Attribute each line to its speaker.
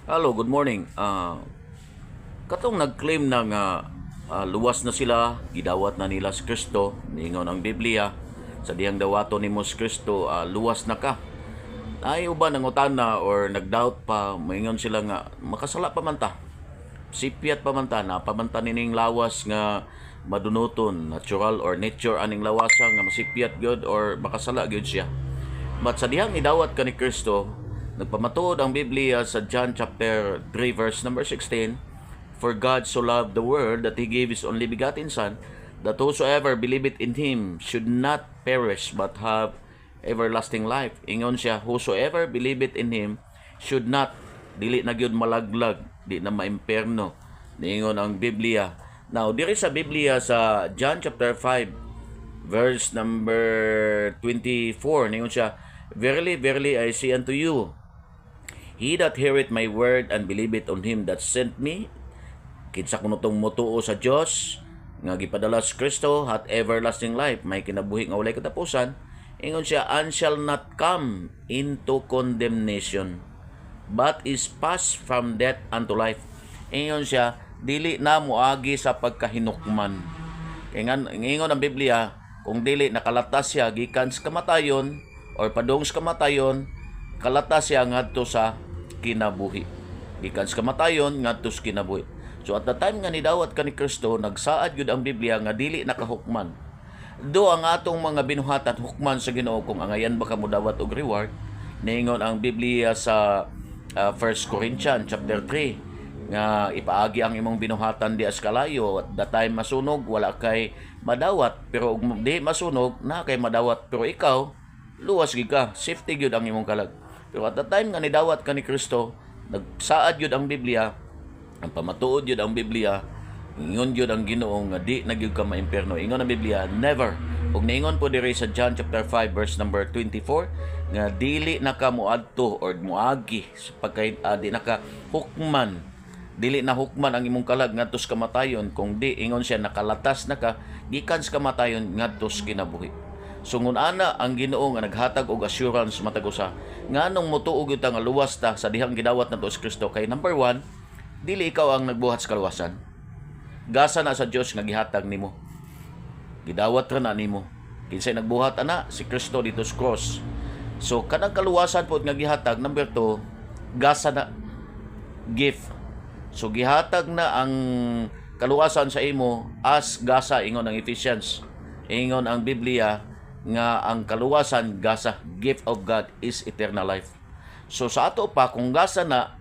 Speaker 1: Hello, good morning. Katong nag-claim na nga luwas na sila, gidawat na nila si Kristo, ningon ang Biblia, sa diyang dawato ni Mos Kristo, luwas na ka. Ay uban nangutana or nag-doubt pa, maingon sila nga makasala pa man ta. Sipiat pa man ta na pamanta nining lawas nga madunuton, natural or nature aning lawasa nga masipiat gyud or makasala gyud siya. But sa dihang idawat ka ni Kristo, nagpamatuod ang Biblia sa John chapter 3 verse number 16, "For God so loved the world that He gave His only begotten Son, that whosoever believeth in Him should not perish but have everlasting life." Ingon siya, whosoever believeth in Him should not, dili na gyud malaglag, di na maimperno. Niingon ang Biblia. Now, diri sa Biblia sa John chapter 5 verse number 24, ningon siya, "Verily, verily, I say unto you, he that heareth my word and believeth on him that sent me, kinsa kuno tong motuo sa Dios nga gipadala sa Kristo, hath everlasting life, may kinabuhi nga walay katapusan." Ingon siya, "And shall not come into condemnation, but is passed from death unto life." Ingon siya, dili na moagi sa pagkahinukman. Ingon ang Biblia, kung dili nakalatas siya gikan sa kamatayon or padung sa kamatayon, kalatas siya ngadto sa kinabuhi. Gikan sa kamatayon ngadto sa kinabuhi. So at the time nga nidawat ka ni Kristo, nagsaad gyud ang Biblia nga dili nakahukman. Do ang atong mga binuhatan hukman sa Ginoo kung angayan ba kamo dawat og reward. Ningon ang Biblia sa 1 Corinthians chapter 3 nga ipaagi ang imong binuhatan di askalayo, at the time masunog wala kay madawat, pero di masunog na kay madawat, pero ikaw luwas gid ka, safety gyud ang imong kalag. Pero at the time nga nidawat ka ni Kristo, nagsaad gyud ang Biblia, ang pamatuod gyud ang Biblia, ingon gyud ang Ginoo nga di na gyud ka maimperno. Ingon ang Biblia, never. Ug niingon po diri sa John chapter 5 verse number 24 nga dili na ka moadto or moagi sa pagkay di na ka hukman, dili na hukman ang imong kalag ngadto sa kamatayon, kung di, ingon siya, nakalatas na ka gikan sa kamatayon ngadto sa kinabuhi. Sungon ana ang Ginoo nga naghatag og assurance matag usa nganong motuog gyud ta nga luwas ta sa dihang gidawat nato sa Kristo. Kay number 1, dili ikaw ang nagbuhat sa kaluwasan, gasa na sa Dios nga gihatag nimo, gidawat ra na nimo. Kinsay nagbuhat ana? Si Kristo dito sa cross. So kanang kaluwasan pod nga gihatag, number 2, gasa na, gift. So gihatag na ang kaluwasan sa imo as gasa, ingon ang Ephesians. Ingon ang Biblia nga ang kaluwasan gasa, gift of God is eternal life. So sa ato pa, kung gasa na,